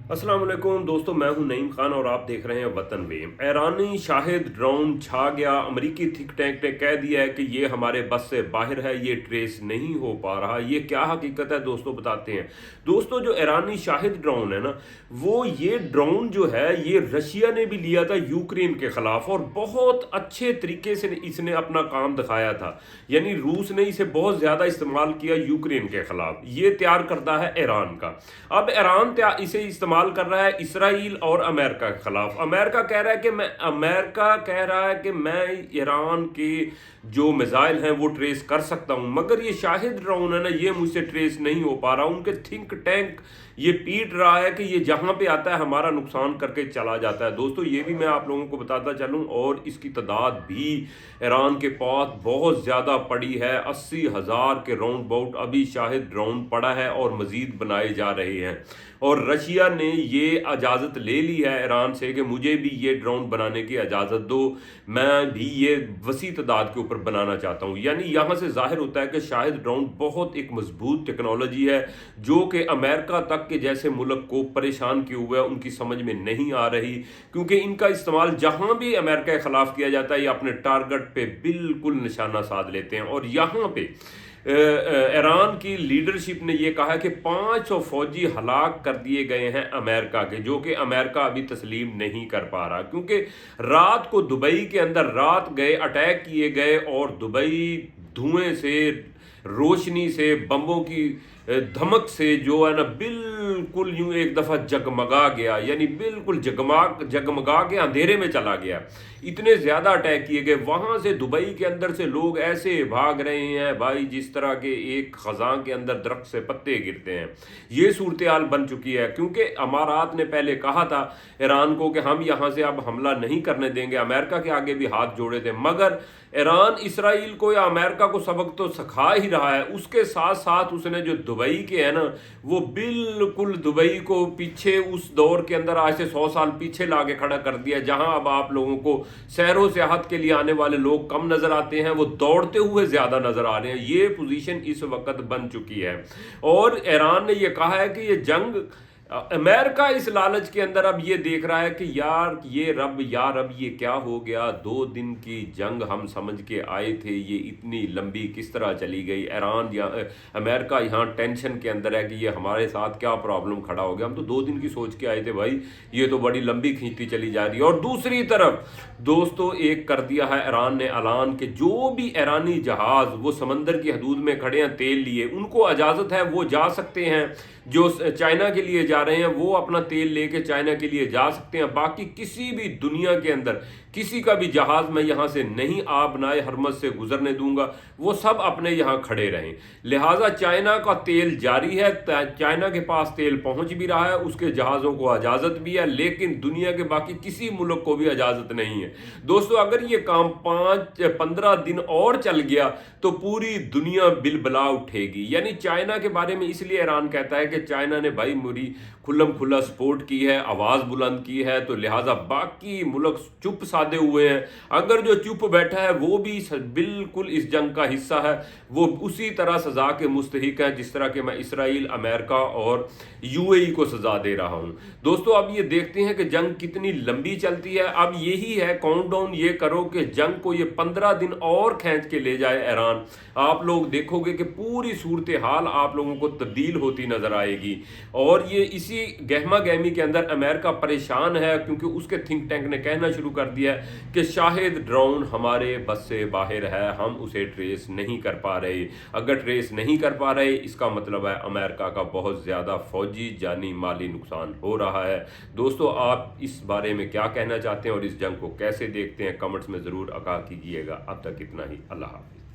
अस्सलाम वालेकुम दोस्तों, मैं हूं नईम खान और आप देख रहे हैं वतन वेम। ईरानी शाहिद ड्रोन छा गया। अमेरिकी थिंक टैंक ने कह दिया है कि ये हमारे बस से बाहर है, ये ट्रेस नहीं हो पा रहा। ये क्या हकीकत है दोस्तों, बताते हैं। दोस्तों, जो ईरानी शाहिद ड्रोन है ना, वो ये ड्रोन जो है ये रशिया ने भी लिया था यूक्रेन के खिलाफ, और बहुत अच्छे तरीके से इसने अपना काम दिखाया था। यानी रूस ने इसे बहुत ज़्यादा इस्तेमाल किया यूक्रेन के खिलाफ। ये तैयार करता है ईरान का। अब ईरान इसे इस्तेमाल कर रहा है इसराइल और अमेरिका के खिलाफ। अमेरिका कह रहा है कि मैं ईरान के जो मिसाइल हैं वो ट्रेस कर सकता हूं, मगर ये शाहिद ड्रोन है ना, ये मुझसे ट्रेस नहीं हो पा रहा। उनके थिंक टैंक ये पीट रहा है कि ये जहां पे आता है हमारा नुकसान करके चला जाता है। दोस्तों, ये भी मैं आप लोगों को बताता चलूं, और इसकी तादाद भी ईरान के पास बहुत ज़्यादा पड़ी है। 80,000 के राउंड बाउट अभी शाहिद ड्रोन पड़ा है और मज़ीद बनाए जा रहे हैं। और रशिया ने ये इजाज़त ले ली है ईरान से कि मुझे भी ये ड्रोन बनाने की इजाज़त दो, मैं भी ये वसी तादाद के ऊपर बनाना चाहता हूँ। यानी यहाँ से जाहिर होता है कि शाहिद ड्रोन बहुत एक मजबूत टेक्नोलॉजी है, जो कि अमेरिका तक के जैसे मुल्क को परेशान किए हुए है, उनकी समझ में नहीं आ रही। क्योंकि इनका इस्तेमाल जहाँ भी अमेरिका के ख़िलाफ़ किया जाता है, ये अपने टारगेट पे बिल्कुल निशाना साध लेते हैं। और यहाँ पे ईरान की लीडरशिप ने यह कहा कि 500 फौजी हलाक कर दिए गए हैं अमेरिका के, जो कि अमेरिका अभी तस्लीम नहीं कर पा रहा। क्योंकि रात को दुबई के अंदर रात गए अटैक किए गए, और दुबई धुएं से, रोशनी से, बम्बों की धमक से जो है ना बिल्कुल यूं एक दफ़ा जगमगा गया। यानी बिल्कुल जगमगा के अंधेरे में चला गया। इतने ज़्यादा अटैक किए गए। वहाँ से दुबई के अंदर से लोग ऐसे भाग रहे हैं भाई, जिस तरह के एक ख़ज़ां के अंदर दरख्त से पत्ते गिरते हैं। ये सूरत हाल बन चुकी है। क्योंकि अमारात ने पहले कहा था ईरान को कि हम यहाँ से अब हमला नहीं करने देंगे, अमेरिका के आगे भी हाथ जोड़े थे। मगर ईरान इसराइल को या अमेरिका को सबक तो सिखा ही रहा है। उसके साथ साथ उसने जो दुबई के है ना, वो बिल्कुल दुबई को पीछे उस दौर के अंदर आज से 100 साल पीछे लाके खड़ा कर दिया। जहां अब आप लोगों को सैरो सियाहत के लिए आने वाले लोग कम नजर आते हैं, वो दौड़ते हुए ज्यादा नजर आ रहे हैं। ये पोजीशन इस वक्त बन चुकी है। और ईरान ने यह कहा है कि ये जंग, अमेरिका इस लालच के अंदर अब ये देख रहा है कि यार ये क्या हो गया। 2 दिन की जंग हम समझ के आए थे, ये इतनी लंबी किस तरह चली गई। अमेरिका यहाँ टेंशन के अंदर है कि ये हमारे साथ क्या प्रॉब्लम खड़ा हो गया। हम तो 2 दिन की सोच के आए थे भाई, ये तो बड़ी लंबी खींचती चली जा रही है। और दूसरी तरफ दोस्तों, एक कर दिया है ईरान ने ऐलान कि जो भी ईरानी जहाज वो समंदर की हदूद में खड़े हैं तेल लिए, उनको इजाज़त है वो जा सकते हैं। जो चाइना के लिए जा रहे हैं वो अपना तेल लेके चाइना के लिए जा सकते हैं। बाकी किसी भी दुनिया के अंदर किसी का भी जहाज मैं यहाँ से नहीं आबनाए हरमत से गुजरने दूंगा। वो सब अपने यहाँ खड़े रहें। लिहाजा चाइना का तेल जारी है, चाइना के पास तेल पहुंच भी रहा है, उसके जहाज़ों को इजाज़त भी है, लेकिन दुनिया के बाकी किसी मुल्क को भी इजाज़त नहीं है। दोस्तों, अगर ये काम 5-15 दिन और चल गया तो पूरी दुनिया बिलबला उठेगी। यानी चाइना के बारे में इसलिए ईरान कहता है कि चाइना ने भाई मुरी खुल्लम खुल्ला सपोर्ट की है, आवाज़ बुलंद की है, तो लिहाजा बाकी मुल्क चुप साधे हुए हैं। अगर जो चुप बैठा है वो भी बिल्कुल इस जंग का हिस्सा है, वो उसी तरह सज़ा के मुस्तहिक है जिस तरह के मैं इसराइल, अमेरिका और यूएई को सज़ा दे रहा हूँ। दोस्तों, अब ये देखते हैं कि जंग कितनी लंबी चलती है। अब यही है काउंटडाउन, ये करो कि जंग को ये 15 दिन और खींच के ले जाए ईरान। आप लोग देखोगे कि पूरी सूरत हाल आप लोगों को तब्दील होती नजर आएगी। और ये इसी गहमा गहमी के अंदर अमेरिका परेशान है, क्योंकि उसके थिंक टैंक ने कहना शुरू कर दिया है कि शाहिद ड्रोन हमारे बस से बाहर है, हम उसे ट्रेस नहीं कर पा रहे। अगर ट्रेस नहीं कर पा रहे, इसका मतलब है अमेरिका का बहुत ज़्यादा फौजी जानी माली नुकसान हो रहा है। दोस्तों, आप इस बारे में क्या कहना चाहते हैं और इस जंग को कैसे देखते हैं, कमेंट्स में ज़रूर आगाह कीजिएगा। अब तक इतना ही। अल्लाह हाफ़िज़।